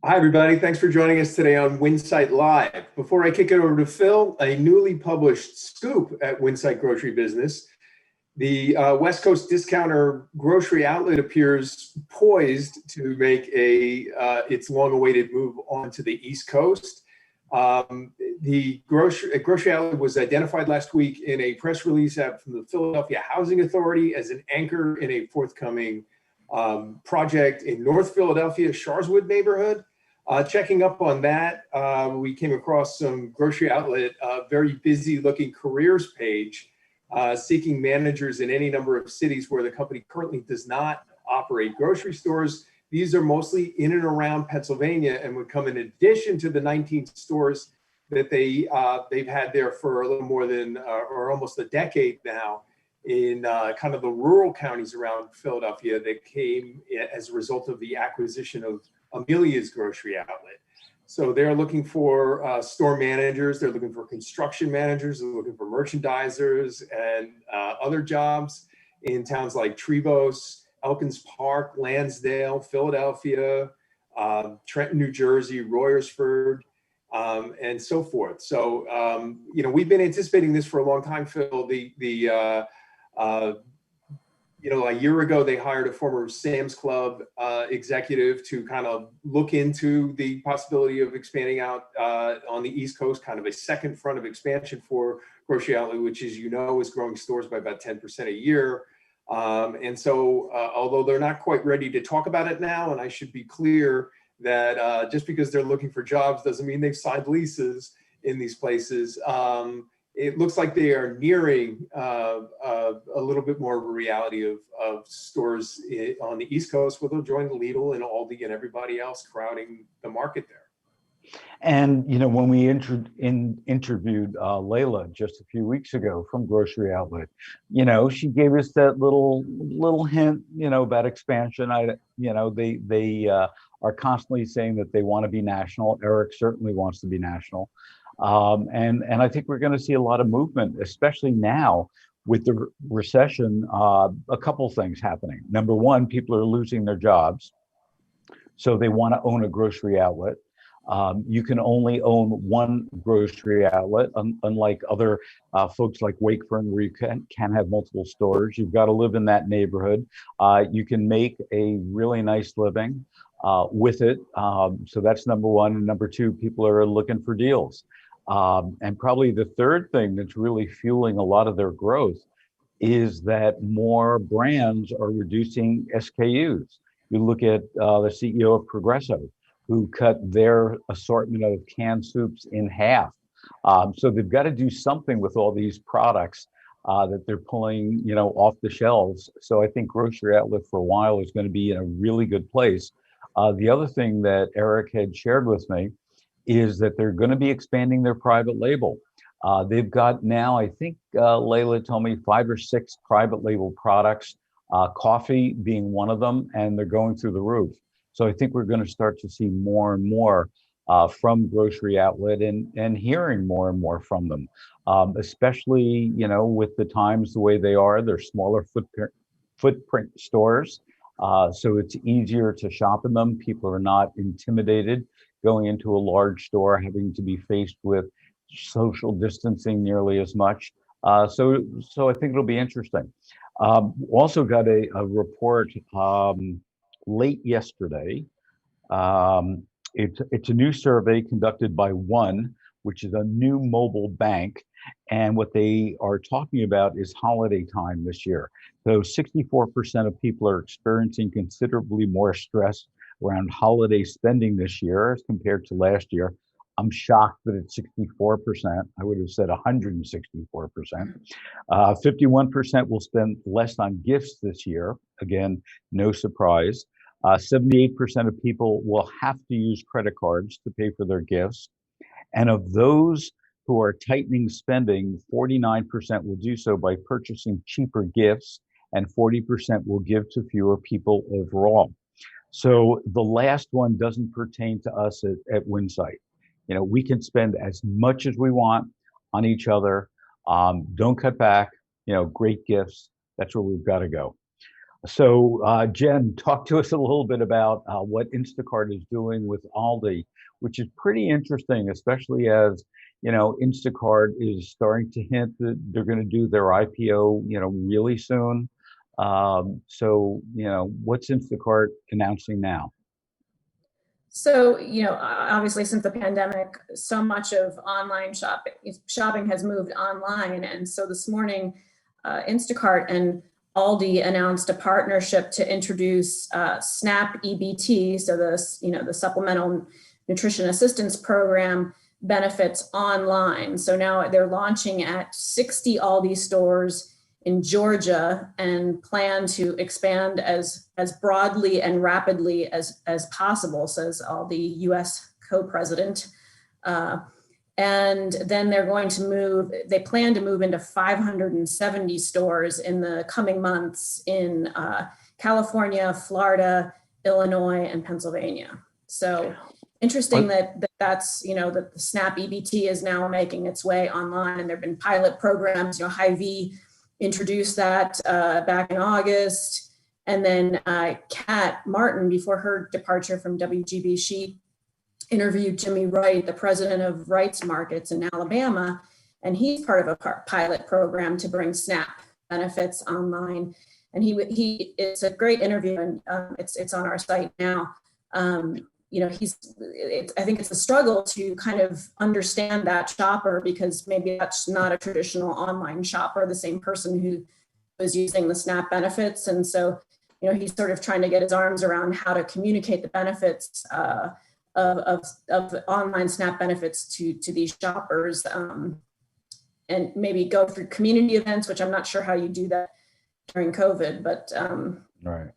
Hi, everybody. Thanks for joining us today on Winsight Live. Before I kick it over to Phil, a newly published scoop at Winsight Grocery Business. The West Coast discounter grocery outlet appears poised to make its long-awaited move onto the East Coast. The grocery outlet was identified last week in a press release out from the Philadelphia Housing Authority as an anchor in a forthcoming project in North Philadelphia, Sharswood neighborhood. Checking up on that, we came across some grocery outlet, very busy looking careers page, seeking managers in any number of cities where the company currently does not operate grocery stores. These are mostly in and around Pennsylvania and would come in addition to the 19 stores that they've had there for a little more than or almost a decade now in kind of the rural counties around Philadelphia that came as a result of the acquisition of Amelia's grocery outlet. So they're looking for store managers, they're looking for construction managers, they're looking for merchandisers and other jobs in towns like Trevose, Elkins Park, Lansdale, Philadelphia, Trenton, New Jersey, Royersford, and so forth. So, we've been anticipating this for a long time, Phil. A year ago, they hired a former Sam's Club executive to kind of look into the possibility of expanding out on the East Coast, kind of a second front of expansion for Grocery Outlet, which, as you know, is growing stores by about 10% a year. And so, although they're not quite ready to talk about it now, and I should be clear that just because they're looking for jobs doesn't mean they've signed leases in these places. It looks like they are nearing a little bit more of a reality of stores on the East Coast, where they'll join Lidl and Aldi and everybody else crowding the market there. And when we interviewed Layla just a few weeks ago from Grocery Outlet, she gave us that little hint, about expansion. They are constantly saying that they want to be national. Eric certainly wants to be national. And I think we're going to see a lot of movement, especially now with the recession. A couple things happening. Number one, people are losing their jobs, so they want to own a grocery outlet. You can only own one grocery outlet, unlike other folks like Wakefern, where you can have multiple stores. You've got to live in that neighborhood. You can make a really nice living with it. So that's number one. And number two, people are looking for deals. And probably the third thing that's really fueling a lot of their growth is that more brands are reducing SKUs. You look at the CEO of Progresso, who cut their assortment of canned soups in half. So they've got to do something with all these products that they're pulling, off the shelves. So I think Grocery Outlet for a while is going to be in a really good place. The other thing that Eric had shared with me is that they're going to be expanding their private label. They've got now, I think Layla told me, 5 or 6 private label products, coffee being one of them, and they're going through the roof. So I think we're going to start to see more and more from Grocery Outlet and hearing more and more from them, especially, with the times the way they are. They're smaller footprint stores. So it's easier to shop in them. People are not intimidated going into a large store, having to be faced with social distancing nearly as much. So I think it'll be interesting. Also got a report late yesterday. It's a new survey conducted by One, which is a new mobile bank. And what they are talking about is holiday time this year. So 64% of people are experiencing considerably more stress around holiday spending this year as compared to last year. I'm shocked that it's 64%. I would have said 164%. 51% will spend less on gifts this year. Again, no surprise. 78% of people will have to use credit cards to pay for their gifts. And of those who are tightening spending, 49% will do so by purchasing cheaper gifts, and 40% will give to fewer people overall. So the last one doesn't pertain to us at Winsight. We can spend as much as we want on each other. Don't cut back. Great gifts. That's where we've got to go. So, Jen, talk to us a little bit about what Instacart is doing with Aldi, which is pretty interesting, especially as, Instacart is starting to hint that they're going to do their IPO, really soon. What's Instacart announcing now? So, obviously since the pandemic, so much of online shopping has moved online. And so this morning, Instacart and Aldi announced a partnership to introduce SNAP EBT, so the Supplemental Nutrition Assistance Program benefits online. So now they're launching at 60 Aldi stores in Georgia and plan to expand as broadly and rapidly as possible, says Aldi U.S. co-president. And then they plan to move into 570 stores in the coming months in California, Florida, Illinois, and Pennsylvania. So interesting that's, that the SNAP EBT is now making its way online, and there've been pilot programs, Hy-Vee introduced that back in August. And then Kat Martin, before her departure from WGB, she interviewed Jimmy Wright, the president of Wright's Markets in Alabama, and he's part of a pilot program to bring SNAP benefits online. And it's a great interview, and it's on our site now. I think it's a struggle to kind of understand that shopper, because maybe that's not a traditional online shopper, the same person who was using the SNAP benefits. And so, he's sort of trying to get his arms around how to communicate the benefits of online SNAP benefits to these shoppers, and maybe go through community events, which I'm not sure how you do that during COVID, but Right.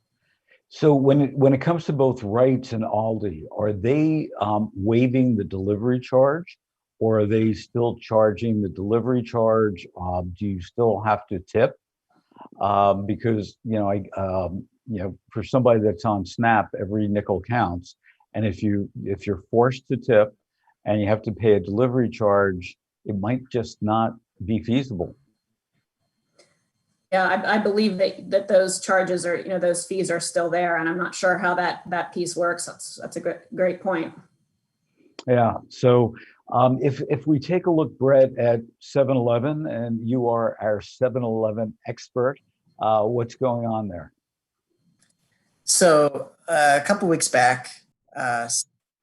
So when it comes to both Wrights and Aldi, are they waiving the delivery charge, or are they still charging the delivery charge? Do you still have to tip? Because for somebody that's on SNAP, every nickel counts, and if you're forced to tip and you have to pay a delivery charge, it might just not be feasible. Yeah, I believe that those charges are, those fees are still there, and I'm not sure how that piece works. That's a great point. Yeah. So if we take a look, Brett, at 7-Eleven, and you are our 7-Eleven expert, what's going on there? So a couple weeks back,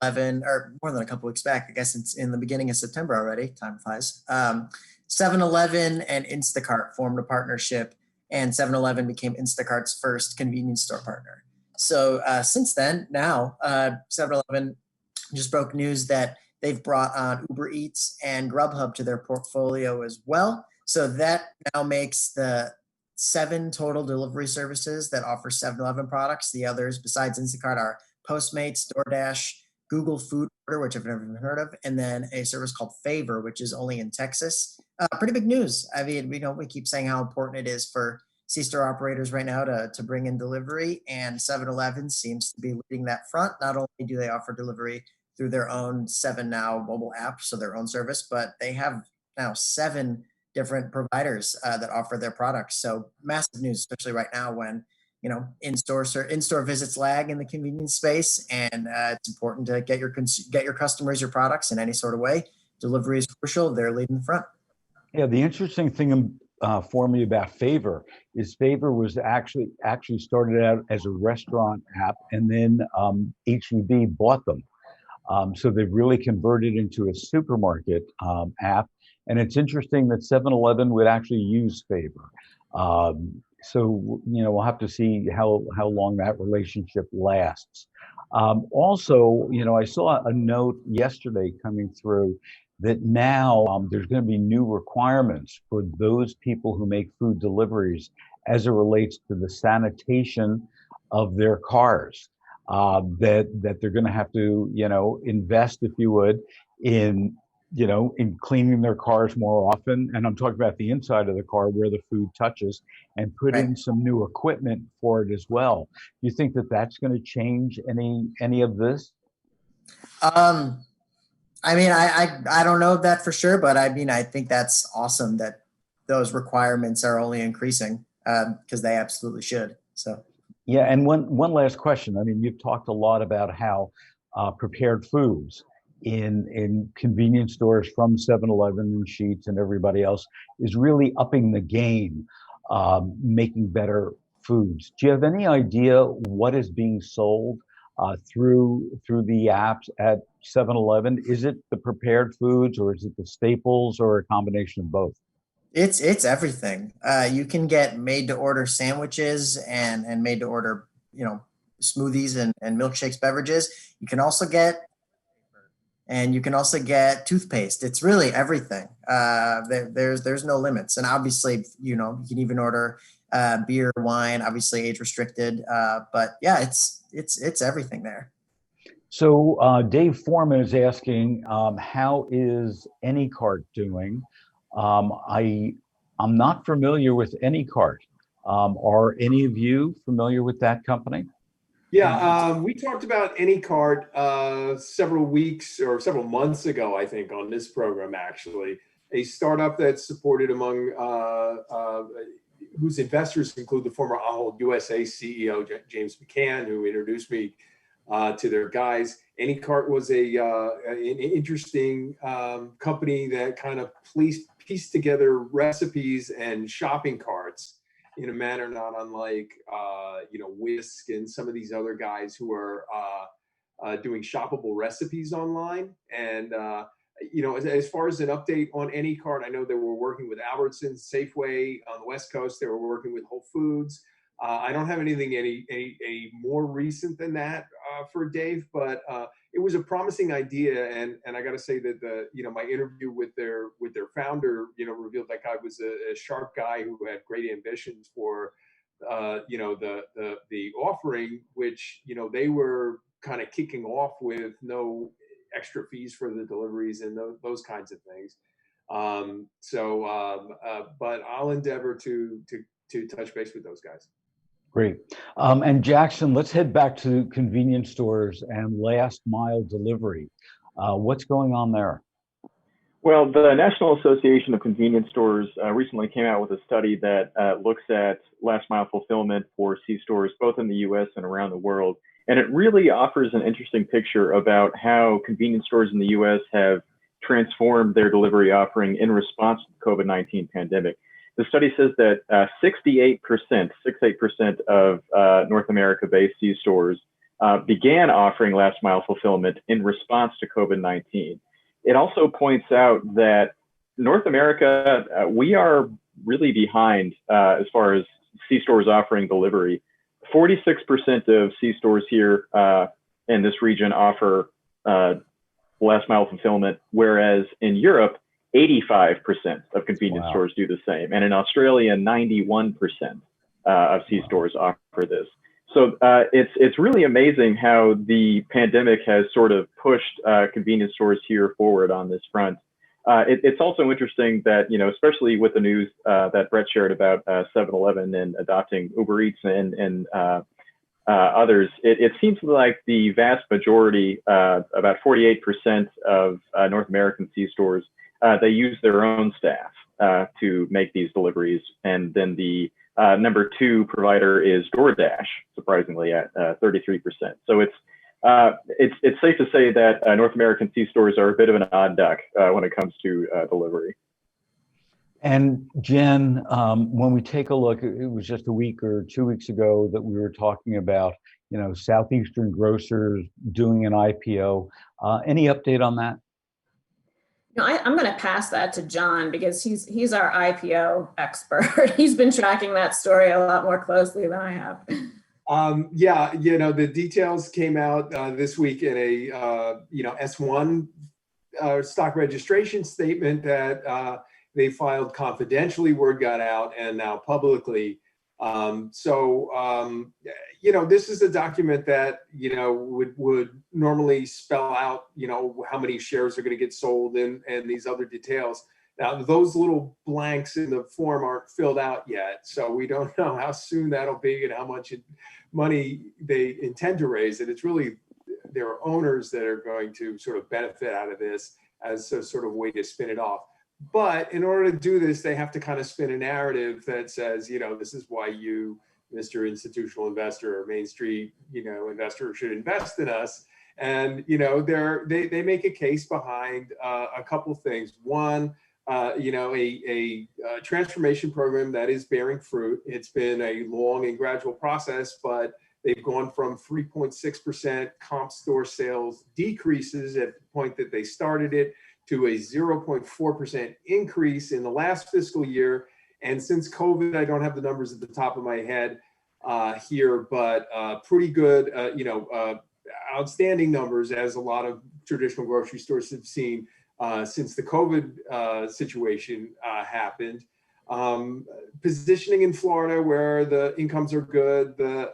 11 or more than a couple weeks back, I guess it's in the beginning of September already. Time flies. 7-Eleven and Instacart formed a partnership, and 7-Eleven became Instacart's first convenience store partner. So since then, now 7-Eleven just broke news that they've brought on Uber Eats and Grubhub to their portfolio as well. So that now makes the 7 total delivery services that offer 7-Eleven products. The others besides Instacart are Postmates, DoorDash, Google Food Order, which I've never even heard of, and then a service called Favor, which is only in Texas. Pretty big news. I mean, we keep saying how important it is for C-store operators right now to bring in delivery, and 7-Eleven seems to be leading that front. Not only do they offer delivery through their own 7NOW mobile app, so their own service, but they have now 7 different providers that offer their products. So massive news, especially right now when in-store visits lag in the convenience space, and it's important to get your customers your products in any sort of way. Delivery is crucial. They're leading the front. Yeah, the interesting thing for me about Favor is Favor was actually started out as a restaurant app, and then HEB bought them. So they've really converted into a supermarket app. And it's interesting that 7-Eleven would actually use Favor. So we'll have to see how long that relationship lasts. Also, I saw a note yesterday coming through that now there's going to be new requirements for those people who make food deliveries as it relates to the sanitation of their cars. That they're going to have to, invest, if you would, in cleaning their cars more often. And I'm talking about the inside of the car where the food touches, and put in some new equipment for it as well. Do you think that that's going to change any of this? I mean, I don't know that for sure, but I mean, I think that's awesome that those requirements are only increasing because they absolutely should. So Yeah, and one last question. I mean, you've talked a lot about how prepared foods in convenience stores from 7-Eleven and Sheetz and everybody else is really upping the game, making better foods. Do you have any idea what is being sold through the apps at 7-Eleven? Is it the prepared foods, or is it the staples, or a combination of both? It's everything. You can get made to order sandwiches and made to order, smoothies and milkshakes, beverages. You can also get toothpaste. It's really everything. There's no limits. And obviously, you can even order beer, wine, obviously age restricted. But yeah, it's everything there. So Dave Foreman is asking, how is Anycart doing? I'm not familiar with Anycart. Are any of you familiar with that company? Yeah, we talked about Anycart several weeks or several months ago, I think, on this program, actually. A startup that's supported among whose investors include the former Ahold USA CEO, James McCann, who introduced me to their guys. Anycart was an interesting company that kind of pieced together recipes and shopping carts in a manner not unlike Whisk and some of these other guys who are doing shoppable recipes online. And as far as an update on Anycart, I know they were working with Albertsons, Safeway on the West Coast. They were working with Whole Foods. I don't have anything any more recent than that for Dave, but it was a promising idea, and I got to say that my interview with their founder revealed that guy was a sharp guy who had great ambitions for the offering, which they were kind of kicking off with no extra fees for the deliveries and those kinds of things. But I'll endeavor to touch base with those guys. Great. And Jackson, let's head back to convenience stores and last mile delivery. What's going on there? Well, the National Association of Convenience Stores recently came out with a study that looks at last mile fulfillment for C-stores, both in the US and around the world. And it really offers an interesting picture about how convenience stores in the US have transformed their delivery offering in response to the COVID-19 pandemic. The study says that 68% of North America-based C-stores began offering last mile fulfillment in response to COVID-19. It also points out that North America, we are really behind as far as C-stores offering delivery. 46% of C-stores here in this region offer last mile fulfillment, whereas in Europe, 85% of convenience stores do the same. And in Australia, 91% of C-stores offer this. So it's really amazing how the pandemic has sort of pushed convenience stores here forward on this front. It's also interesting that, especially with the news that Brett shared about 7-Eleven and adopting Uber Eats and others, it seems like the vast majority, about 48% of North American C-stores, they use their own staff to make these deliveries. And then the number 2 provider is DoorDash, surprisingly, at 33%. So it's safe to say that North American C-stores are a bit of an odd duck when it comes to delivery. And Jen, when we take a look, it was just a week or 2 weeks ago that we were talking about, Southeastern Grocers doing an IPO. Any update on that? I'm going to pass that to John because he's our IPO expert. He's been tracking that story a lot more closely than I have. The details came out this week in a S1 stock registration statement that they filed confidentially. Word got out, and now publicly. This is a document that would normally spell out how many shares are going to get sold and these other details. Now those little blanks in the form aren't filled out yet, so we don't know how soon that'll be and how much money they intend to raise. And it's really their owners that are going to sort of benefit out of this as a sort of way to spin it off. But in order to do this, they have to kind of spin a narrative that says, this is why you Mr. Institutional Investor or Main Street, investor should invest in us. And, they make a case behind a couple of things. One, a transformation program that is bearing fruit. It's been a long and gradual process, but they've gone from 3.6% comp store sales decreases at the point that they started it to a 0.4% increase in the last fiscal year. And since COVID, I don't have the numbers at the top of my head here, but pretty good, outstanding numbers, as a lot of traditional grocery stores have seen since the COVID situation happened. Positioning in Florida, where the incomes are good, the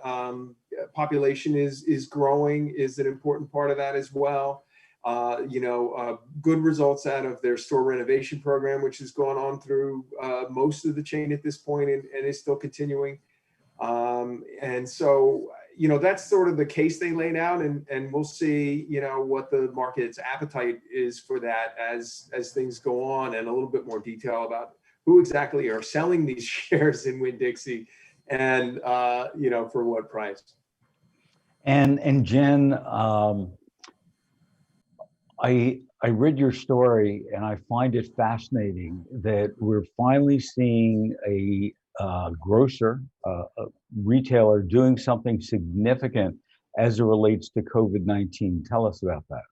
population is growing, is an important part of that as well. Good results out of their store renovation program, which has gone on through most of the chain at this point and is still continuing. And so, that's sort of the case they laid out, and we'll see, what the market's appetite is for that as things go on, and a little bit more detail about who exactly are selling these shares in Winn-Dixie and, for what price. And Jen, I read your story, and I find it fascinating that we're finally seeing a grocer, a retailer, doing something significant as it relates to COVID-19. Tell us about that.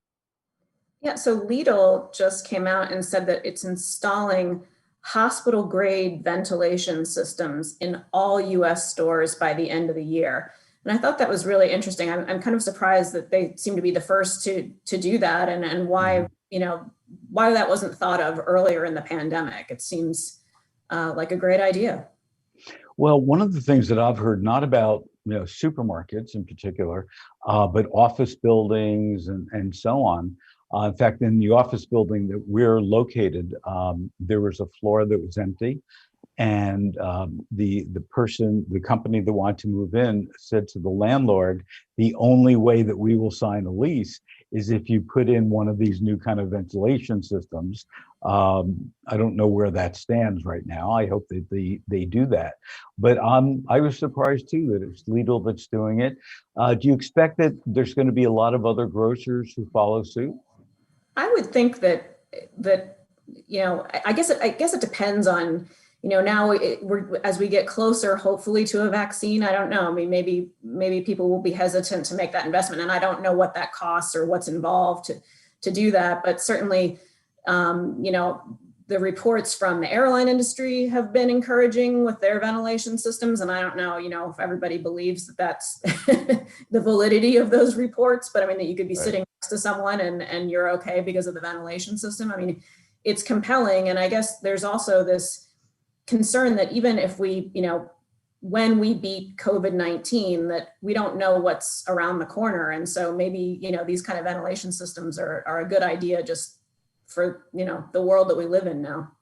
Yeah, so Lidl just came out and said that it's installing hospital-grade ventilation systems in all US stores by the end of the year. And I thought that was really interesting. I'm kind of surprised that they seem to be the first to do that, and why, why that wasn't thought of earlier in the pandemic. It seems like a great idea. Well, one of the things that I've heard, not about supermarkets in particular, but office buildings and so on. In fact, in the office building that we're located, there was a floor that was empty, and the company that wanted to move in said to the landlord, the only way that we will sign a lease is if you put in one of these new kind of ventilation systems. I don't know where that stands right now. I hope that they do that. But I was surprised too that it's Lidl that's doing it. Do you expect that there's going to be a lot of other grocers who follow suit? I would think that I guess it depends on, now as we get closer, hopefully, to a vaccine. I don't know. I mean, maybe people will be hesitant to make that investment, and I don't know what that costs or what's involved to do that. But certainly, the reports from the airline industry have been encouraging with their ventilation systems, and I don't know, if everybody believes that that's the validity of those reports. But I mean, that you could be sitting next to someone and you're okay because of the ventilation system. I mean, it's compelling, and I guess there's also this concern that even if we, when we beat COVID-19, that we don't know what's around the corner. And so maybe, these kind of ventilation systems are a good idea just for, the world that we live in now.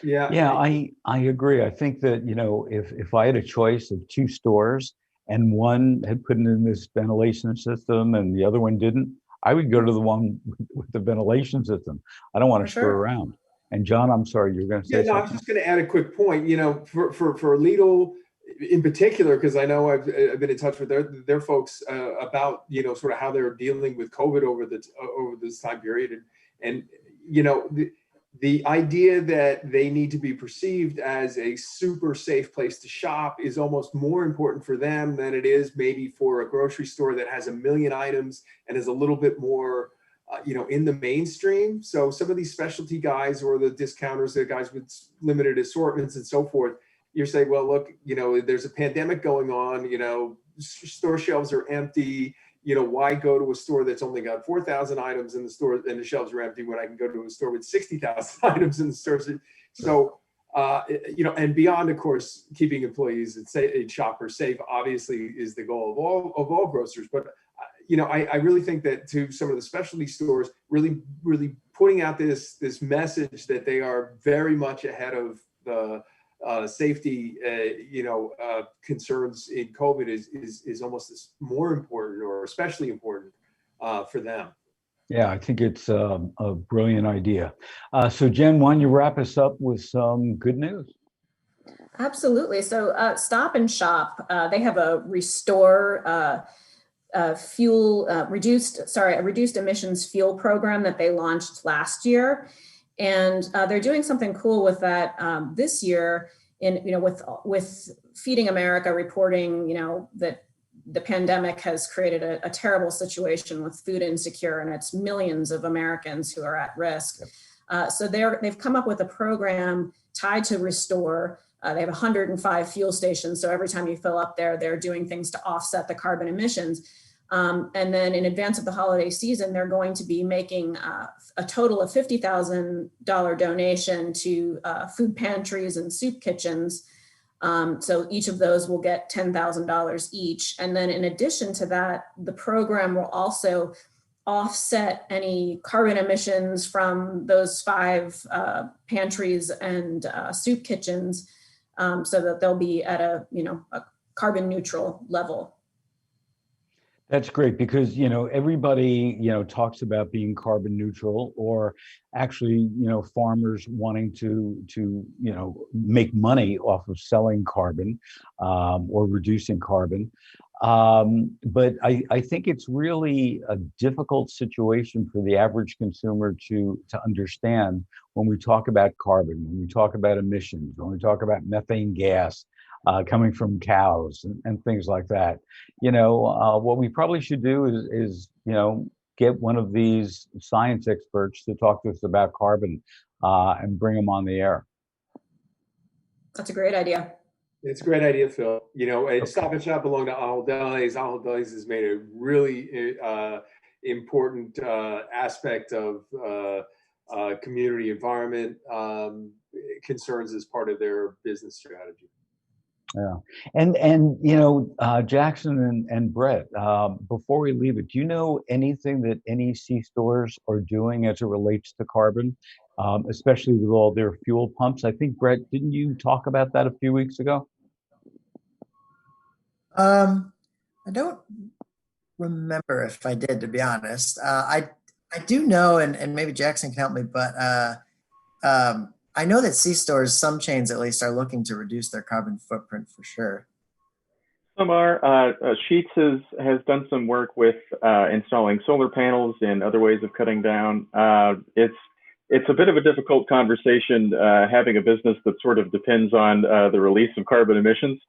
Yeah, I agree. I think that, if I had a choice of two stores and one had put in this ventilation system and the other one didn't, I would go to the one with the ventilation system. I don't want to screw around. And John, I'm sorry, you're going to say something? I was just going to add a quick point. For Lidl in particular, because I know I've been in touch with their folks about sort of how they're dealing with COVID over this time period, and the idea that they need to be perceived as a super safe place to shop is almost more important for them than it is maybe for a grocery store that has 1 million items and is a little bit more in the mainstream. So some of these specialty guys or the discounters, the guys with limited assortments and so forth, you're saying, well, look, there's a pandemic going on, store shelves are empty, why go to a store that's only got 4,000 items in the store and the shelves are empty when I can go to a store with 60,000 items in the stores? So, and beyond, of course, keeping employees and shoppers safe, obviously, is the goal of all grocers. But I really think that to some of the specialty stores, really putting out this message that they are very much ahead of the safety, concerns in COVID is almost more important, or especially important for them. Yeah, I think it's a brilliant idea. So Jen, why don't you wrap us up with some good news? Absolutely. So Stop and Shop, they have a restore a reduced emissions fuel program that they launched last year. And they're doing something cool with that this year with Feeding America reporting, that the pandemic has created a terrible situation with food insecure, and it's millions of Americans who are at risk. So they've come up with a program tied to Restore. They have 105 fuel stations. So every time you fill up there, they're doing things to offset the carbon emissions. And then in advance of the holiday season, they're going to be making a total of $50,000 donation to food pantries and soup kitchens. So each of those will get $10,000 each. And then in addition to that, the program will also offset any carbon emissions from those 5 pantries and soup kitchens, so that they'll be at a carbon neutral level. That's great because, everybody, talks about being carbon neutral, or actually, farmers wanting to make money off of selling carbon or reducing carbon. But I think it's really a difficult situation for the average consumer to understand when we talk about carbon, when we talk about emissions, when we talk about methane gas coming from cows and things like that. What we probably should do is get one of these science experts to talk to us about carbon and bring them on the air. That's a great idea. It's a great idea, Phil. And Stop and Shop belong to Aldi's. Aldi's has made a really important aspect of community environment concerns as part of their business strategy. Yeah. And Jackson and Brett, before we leave it, do you know anything that NEC stores are doing as it relates to carbon, especially with all their fuel pumps? I think, Brett, didn't you talk about that a few weeks ago? I don't remember if I did, to be honest. I do know, and maybe Jackson can help me, but I know that C-stores, some chains at least, are looking to reduce their carbon footprint for sure. Some are. Sheets has done some work with installing solar panels and other ways of cutting down. It's a bit of a difficult conversation having a business that sort of depends on the release of carbon emissions.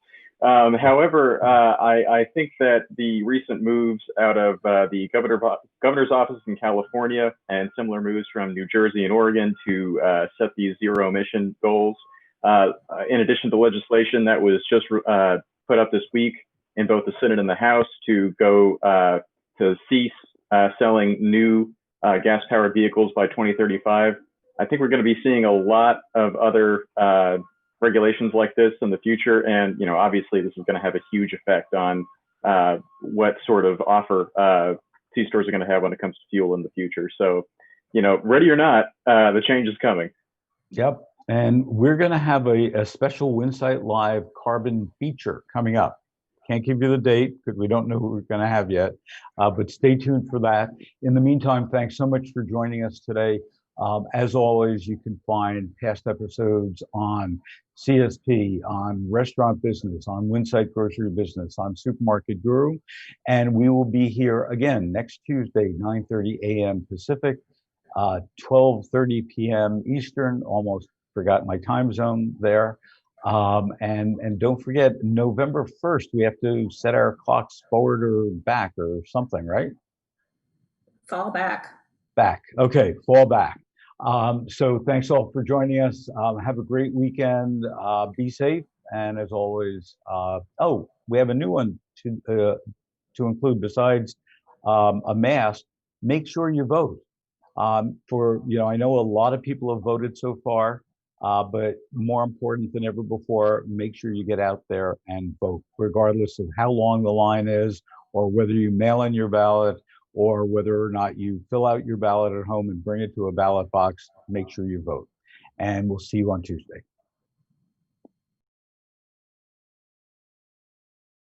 However, I think that the recent moves out of the governor's office in California and similar moves from New Jersey and Oregon to set these zero emission goals, in addition to legislation that was just put up this week in both the Senate and the House to go to cease selling new gas-powered vehicles by 2035. I think we're going to be seeing a lot of other regulations like this in the future, and obviously this is going to have a huge effect on what sort of offer C-stores are going to have when it comes to fuel in the future. So, ready or not, the change is coming. Yep. And we're going to have a special Winsight Live carbon feature coming up. Can't give you the date because we don't know who we're going to have yet, but stay tuned for that. In the meantime, thanks so much for joining us today. As always, you can find past episodes on CSP, on Restaurant Business, on Winsight Grocery Business, on Supermarket Guru. And we will be here again next Tuesday, 9:30 a.m. Pacific, 12:30 p.m. Eastern. Almost forgot my time zone there. And don't forget, November 1st, we have to set our clocks forward or back or something, right? Fall back. Back. Okay, fall back. So thanks all for joining us. Have a great weekend. Be safe. And as always, we have a new one to include besides a mask. Make sure you vote. I know a lot of people have voted so far, but more important than ever before, make sure you get out there and vote, regardless of how long the line is, or whether you mail in your ballot, or whether or not you fill out your ballot at home and bring it to a ballot box. Make sure you vote. And we'll see you on Tuesday.